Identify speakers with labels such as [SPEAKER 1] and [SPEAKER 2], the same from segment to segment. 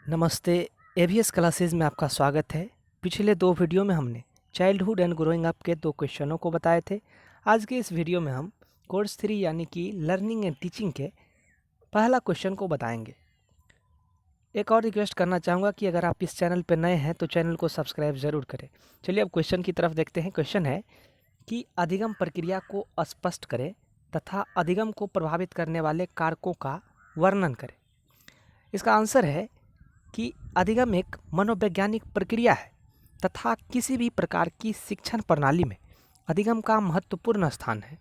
[SPEAKER 1] नमस्ते। ABS classes में आपका स्वागत है। पिछले दो वीडियो में हमने चाइल्डहुड एंड ग्रोइंग अप के दो क्वेश्चनों को बताए थे। आज के इस वीडियो में हम कोर्स 3 यानी कि लर्निंग एंड टीचिंग के पहला क्वेश्चन को बताएंगे। एक और रिक्वेस्ट करना चाहूँगा कि अगर आप इस चैनल पर नए हैं तो चैनल को सब्सक्राइब ज़रूर करें। चलिए अब क्वेश्चन की तरफ देखते हैं। क्वेश्चन है कि अधिगम प्रक्रिया को स्पष्ट करें तथा अधिगम को प्रभावित करने वाले कारकों का वर्णन करें। इसका आंसर है कि अधिगम एक मनोवैज्ञानिक प्रक्रिया है तथा किसी भी प्रकार की शिक्षण प्रणाली में अधिगम का महत्वपूर्ण स्थान है।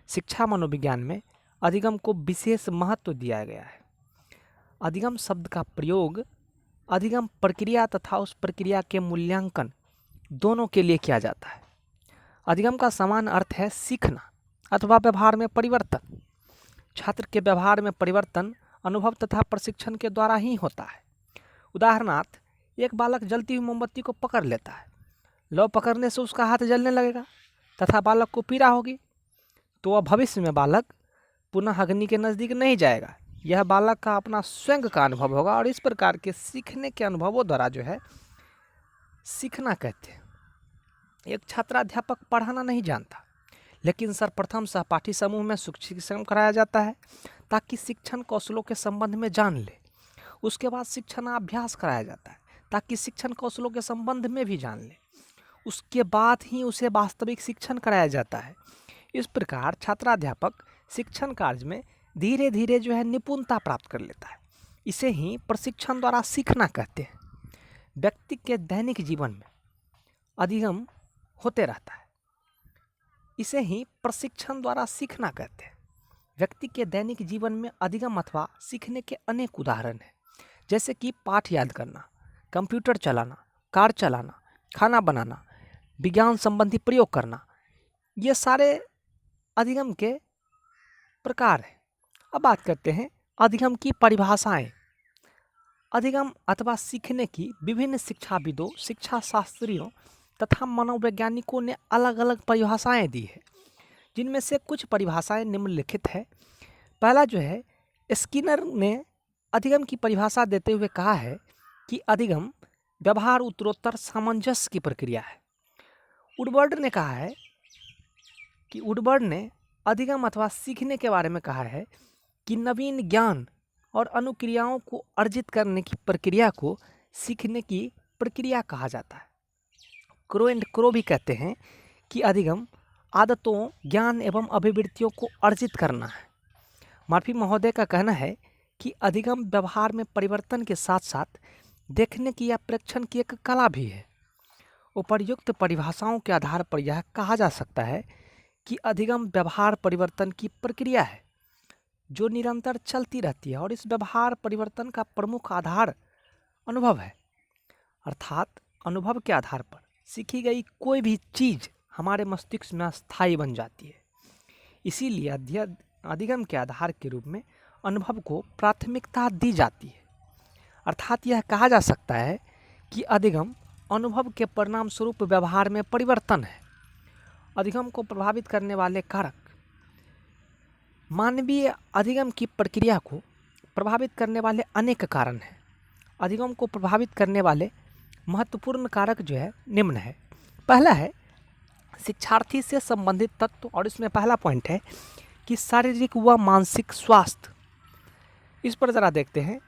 [SPEAKER 1] शिक्षा मनोविज्ञान में अधिगम को विशेष महत्व दिया गया है। अधिगम शब्द का प्रयोग अधिगम प्रक्रिया तथा उस प्रक्रिया के मूल्यांकन दोनों के लिए किया जाता है। अधिगम का समान अर्थ है सीखना अथवा व्यवहार में परिवर्तन। छात्र के व्यवहार में परिवर्तन अनुभव तथा प्रशिक्षण के द्वारा ही होता है। उदाहरणार्थ, एक बालक जलती हुई मोमबत्ती को पकड़ लेता है। लौ पकड़ने से उसका हाथ जलने लगेगा तथा बालक को पीड़ा होगी, तो वह भविष्य में बालक पुनः अग्नि के नज़दीक नहीं जाएगा। यह बालक का अपना स्वयं का अनुभव होगा और इस प्रकार के सीखने के अनुभवों द्वारा जो है सीखना कहते हैं। एक छात्राध्यापक पढ़ाना नहीं जानता, लेकिन सर्वप्रथम सहपाठी समूह में शिक्षण कराया जाता है ताकि शिक्षण कौशलों के संबंध में जान ले। उसके बाद शिक्षणाभ्यास कराया जाता है ताकि शिक्षण कौशलों के संबंध में भी जान ले। उसके बाद ही उसे वास्तविक शिक्षण कराया जाता है। इस प्रकार छात्राध्यापक शिक्षण कार्य में धीरे धीरे जो है निपुणता प्राप्त कर लेता है। इसे ही प्रशिक्षण द्वारा सीखना कहते हैं। व्यक्ति के दैनिक जीवन में अधिगम होते रहता है। इसे ही प्रशिक्षण द्वारा सीखना कहते हैं। व्यक्ति के दैनिक जीवन में अधिगम अथवा सीखने के अनेक उदाहरण हैं, जैसे कि पाठ याद करना, कंप्यूटर चलाना, कार चलाना, खाना बनाना, विज्ञान संबंधी प्रयोग करना। ये सारे अधिगम के प्रकार हैं। अब बात करते हैं अधिगम की परिभाषाएं। अधिगम अथवा सीखने की विभिन्न शिक्षाविदों, शिक्षा शास्त्रियों तथा मनोवैज्ञानिकों ने अलग अलग परिभाषाएं दी है, जिनमें से कुछ परिभाषाएं निम्नलिखित है। पहला जो है, स्किनर ने अधिगम की परिभाषा देते हुए कहा है कि अधिगम व्यवहार उत्तरोत्तर सामंजस्य की प्रक्रिया है। वुडवर्ड ने अधिगम अथवा सीखने के बारे में कहा है कि नवीन ज्ञान और अनुक्रियाओं को अर्जित करने की प्रक्रिया को सीखने की प्रक्रिया कहा जाता है। क्रो एंड क्रो भी कहते हैं कि अधिगम आदतों, ज्ञान एवं अभिवृत्तियों को अर्जित करना है। मर्फी महोदय का कहना है कि अधिगम व्यवहार में परिवर्तन के साथ साथ देखने की या प्रेक्षण की एक कला भी है। उपर्युक्त परिभाषाओं के आधार पर यह कहा जा सकता है कि अधिगम व्यवहार परिवर्तन की प्रक्रिया है जो निरंतर चलती रहती है और इस व्यवहार परिवर्तन का प्रमुख आधार अनुभव है। अर्थात अनुभव के आधार पर सीखी गई कोई भी चीज़ हमारे मस्तिष्क में स्थायी बन जाती है। इसीलिए अधिगम के आधार के रूप में अनुभव को प्राथमिकता दी जाती है। अर्थात यह कहा जा सकता है कि अधिगम अनुभव के परिणाम स्वरूप व्यवहार में परिवर्तन है। अधिगम को प्रभावित करने वाले कारक। मानवीय अधिगम की प्रक्रिया को प्रभावित करने वाले अनेक कारण हैं। अधिगम को प्रभावित करने वाले महत्वपूर्ण कारक जो है निम्न है। पहला है शिक्षार्थी से संबंधित तत्व, और इसमें पहला पॉइंट है कि शारीरिक व मानसिक स्वास्थ्य। इस पर ज़रा देखते हैं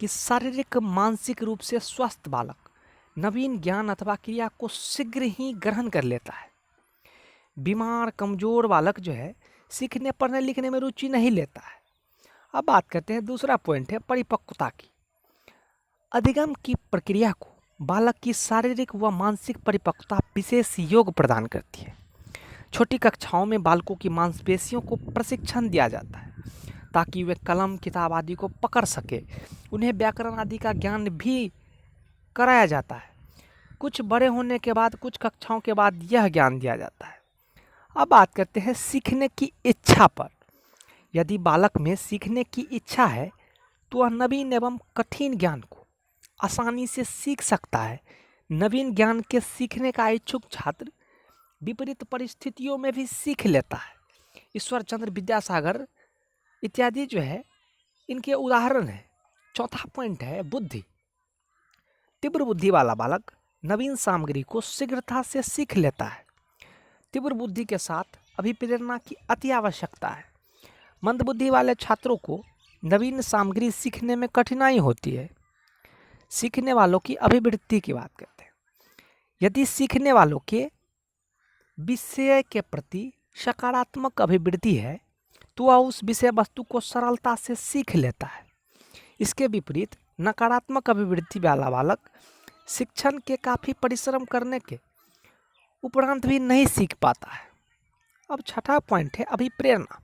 [SPEAKER 1] कि शारीरिक मानसिक रूप से स्वस्थ बालक नवीन ज्ञान अथवा क्रिया को शीघ्र ही ग्रहण कर लेता है। बीमार कमजोर बालक जो है सीखने पढ़ने लिखने में रुचि नहीं लेता है। अब बात करते हैं, दूसरा पॉइंट है परिपक्वता की। अधिगम की प्रक्रिया को बालक की शारीरिक व मानसिक परिपक्वता विशेष योग प्रदान करती है। छोटी कक्षाओं में बालकों की मांसपेशियों को प्रशिक्षण दिया जाता है ताकि वे कलम, किताब आदि को पकड़ सके। उन्हें व्याकरण आदि का ज्ञान भी कराया जाता है। कुछ बड़े होने के बाद, कुछ कक्षाओं के बाद यह ज्ञान दिया जाता है। अब बात करते हैं सीखने की इच्छा पर। यदि बालक में सीखने की इच्छा है तो वह नवीन एवं कठिन ज्ञान को आसानी से सीख सकता है। नवीन ज्ञान के सीखने का इच्छुक छात्र विपरीत परिस्थितियों में भी सीख लेता है। ईश्वर चंद्र विद्यासागर इत्यादि जो है इनके उदाहरण हैं। चौथा पॉइंट है बुद्धि। तीव्र बुद्धि वाला बालक नवीन सामग्री को शीघ्रता से सीख लेता है। तीव्र बुद्धि के साथ अभिप्रेरणा की अति आवश्यकता है। मंद बुद्धि वाले छात्रों को नवीन सामग्री सीखने में कठिनाई होती है। सीखने वालों की अभिवृद्धि की बात करते हैं। यदि सीखने वालों के विषय के प्रति सकारात्मक अभिवृद्धि है तो वह उस विषय वस्तु को सरलता से सीख लेता है। इसके विपरीत नकारात्मक अभिवृद्धि वाला बालक शिक्षण के काफ़ी परिश्रम करने के उपरांत भी नहीं सीख पाता है। अब छठा पॉइंट है अभिप्रेरणा।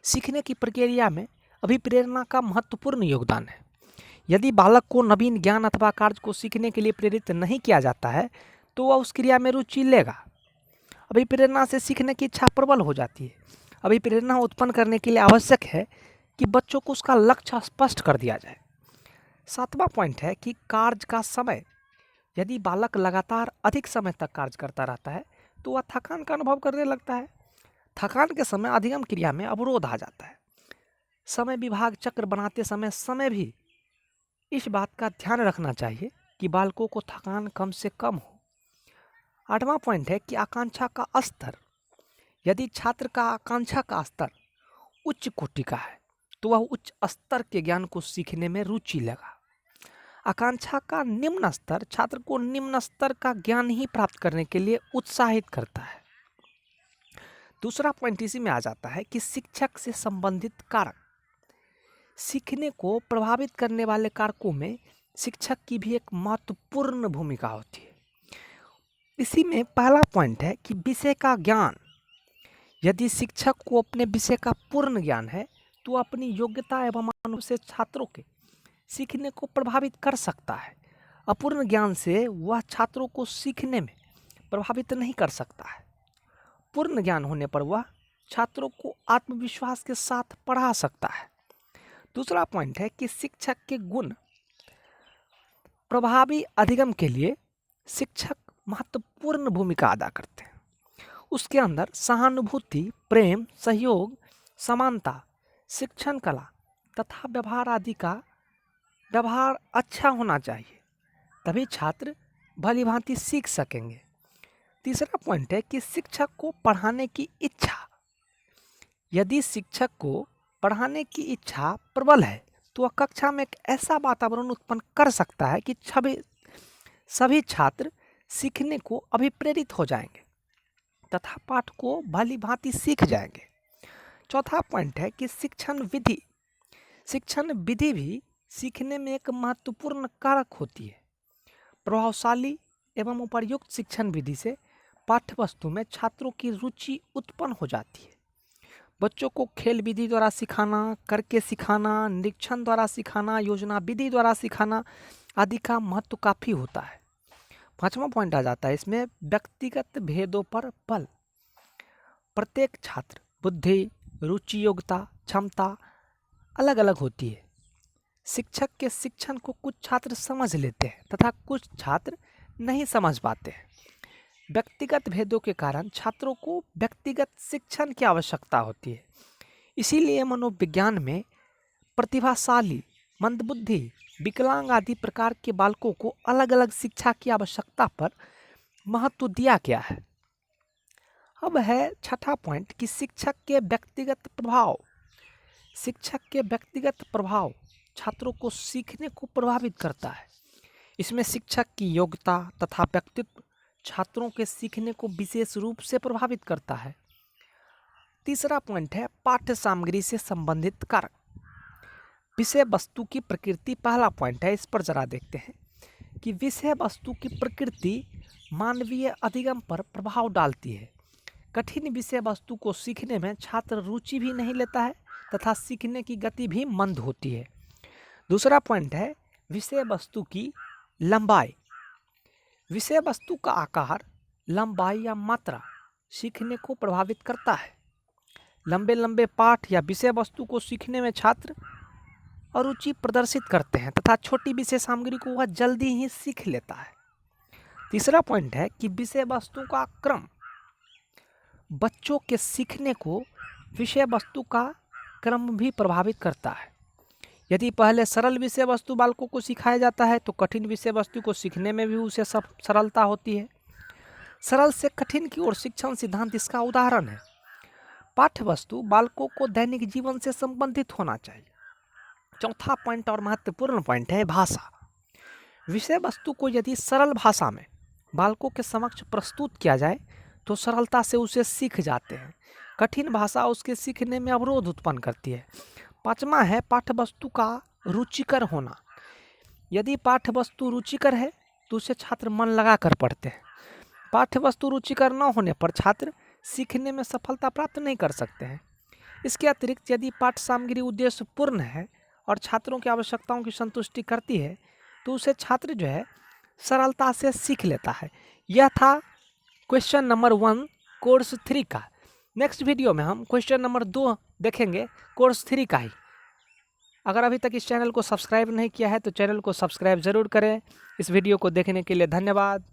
[SPEAKER 1] सीखने की प्रक्रिया में अभिप्रेरणा का महत्वपूर्ण योगदान है। यदि बालक को नवीन ज्ञान अथवा कार्य को सीखने के लिए प्रेरित नहीं किया जाता है तो वह उस क्रिया में रुचि लेगा। अभिप्रेरणा से सीखने की इच्छा प्रबल हो जाती है। अभिप्रेरणा उत्पन्न करने के लिए आवश्यक है कि बच्चों को उसका लक्ष्य स्पष्ट कर दिया जाए। सातवां पॉइंट है कि कार्य का समय। यदि बालक लगातार अधिक समय तक कार्य करता रहता है तो वह थकान का अनुभव करने लगता है। थकान के समय अधिगम क्रिया में अवरोध आ जाता है। समय विभाग चक्र बनाते समय भी इस बात का ध्यान रखना चाहिए कि बालकों को थकान कम से कम हो। आठवां पॉइंट है कि आकांक्षा का स्तर। यदि छात्र का आकांक्षा का स्तर उच्च कोटि का है तो वह उच्च स्तर के ज्ञान को सीखने में रुचि लेगा। आकांक्षा का निम्न स्तर छात्र को निम्न स्तर का ज्ञान ही प्राप्त करने के लिए उत्साहित करता है। दूसरा पॉइंट इसी में आ जाता है कि शिक्षक से संबंधित कारक। सीखने को प्रभावित करने वाले कारकों में शिक्षक की भी एक महत्वपूर्ण भूमिका होती है। इसी में पहला पॉइंट है कि विषय का ज्ञान। यदि शिक्षक को अपने विषय का पूर्ण ज्ञान है तो अपनी योग्यता एवं अनुभव से छात्रों के सीखने को प्रभावित कर सकता है। अपूर्ण ज्ञान से वह छात्रों को सीखने में प्रभावित नहीं कर सकता है। पूर्ण ज्ञान होने पर वह छात्रों को आत्मविश्वास के साथ पढ़ा सकता है। दूसरा पॉइंट है कि शिक्षक के गुण। प्रभावी अधिगम के लिए शिक्षक महत्वपूर्ण भूमिका अदा करते हैं। उसके अंदर सहानुभूति, प्रेम, सहयोग, समानता, शिक्षण कला तथा व्यवहार आदि का व्यवहार अच्छा होना चाहिए, तभी छात्र भली भांति सीख सकेंगे। तीसरा पॉइंट है कि शिक्षक को पढ़ाने की इच्छा। यदि शिक्षक को पढ़ाने की इच्छा प्रबल है तो वह कक्षा में एक ऐसा वातावरण उत्पन्न कर सकता है कि सभी छात्र सीखने को अभिप्रेरित हो जाएंगे तथा पाठ को भली भांति सीख जाएंगे। चौथा पॉइंट है कि शिक्षण विधि। शिक्षण विधि भी सीखने में एक महत्वपूर्ण कारक होती है। प्रभावशाली एवं उपर्युक्त शिक्षण विधि से पाठ्यवस्तु में छात्रों की रुचि उत्पन्न हो जाती है। बच्चों को खेल विधि द्वारा सिखाना, करके सिखाना, निरीक्षण द्वारा सिखाना, योजना विधि द्वारा सिखाना आदि का महत्व काफ़ी होता है। पांचवा पॉइंट आ जाता है इसमें व्यक्तिगत भेदों पर बल। प्रत्येक छात्र बुद्धि, रुचि, योग्यता, क्षमता अलग अलग होती है। शिक्षक के शिक्षण को कुछ छात्र समझ लेते हैं तथा कुछ छात्र नहीं समझ पाते हैं। व्यक्तिगत भेदों के कारण छात्रों को व्यक्तिगत शिक्षण की आवश्यकता होती है। इसीलिए मनोविज्ञान में प्रतिभाशाली, मंदबुद्धि, विकलांग आदि प्रकार के बालकों को अलग अलग शिक्षा की आवश्यकता पर महत्व दिया गया है। अब है छठा पॉइंट कि शिक्षक के व्यक्तिगत प्रभाव। शिक्षक के व्यक्तिगत प्रभाव छात्रों को सीखने को प्रभावित करता है। इसमें शिक्षक की योग्यता तथा व्यक्तित्व छात्रों के सीखने को विशेष रूप से प्रभावित करता है। तीसरा पॉइंट है पाठ्य सामग्री से संबंधित कारक। विषय वस्तु की प्रकृति पहला पॉइंट है। इस पर जरा देखते हैं कि विषय वस्तु की प्रकृति मानवीय अधिगम पर प्रभाव डालती है। कठिन विषय वस्तु को सीखने में छात्र रुचि भी नहीं लेता है तथा सीखने की गति भी मंद होती है। दूसरा पॉइंट है विषय वस्तु की लंबाई। विषय वस्तु का आकार, लंबाई या मात्रा सीखने को प्रभावित करता है। लंबे लंबे पाठ या विषय वस्तु को सीखने में छात्र अरुचि प्रदर्शित करते हैं तथा छोटी विषय सामग्री को वह जल्दी ही सीख लेता है। तीसरा पॉइंट है कि विषय वस्तु का क्रम। बच्चों के सीखने को विषय वस्तु का क्रम भी प्रभावित करता है। यदि पहले सरल विषय वस्तु बालकों को सिखाया जाता है तो कठिन विषय वस्तु को सीखने में भी उसे सरलता होती है। सरल से कठिन की ओर शिक्षण सिद्धांत इसका उदाहरण है। पाठ्य वस्तु बालकों को दैनिक जीवन से संबंधित होना चाहिए। चौथा पॉइंट और महत्वपूर्ण पॉइंट है भाषा। विषय वस्तु को यदि सरल भाषा में बालकों के समक्ष प्रस्तुत किया जाए तो सरलता से उसे सीख जाते हैं। कठिन भाषा उसके सीखने में अवरोध उत्पन्न करती है। पांचवा है पाठ्य वस्तु का रुचिकर होना। यदि पाठ्य वस्तु रुचिकर है तो उसे छात्र मन लगाकर पढ़ते हैं। पाठ्य वस्तु रुचिकर न होने पर छात्र सीखने में सफलता प्राप्त नहीं कर सकते हैं। इसके अतिरिक्त यदि पाठ्य सामग्री उद्देश्यपूर्ण है और छात्रों की आवश्यकताओं की संतुष्टि करती है तो उसे छात्र जो है सरलता से सीख लेता है। यह था क्वेश्चन नंबर 1 कोर्स 3 का। नेक्स्ट वीडियो में हम क्वेश्चन नंबर 2 देखेंगे कोर्स 3 का ही। अगर अभी तक इस चैनल को सब्सक्राइब नहीं किया है तो चैनल को सब्सक्राइब ज़रूर करें। इस वीडियो को देखने के लिए धन्यवाद।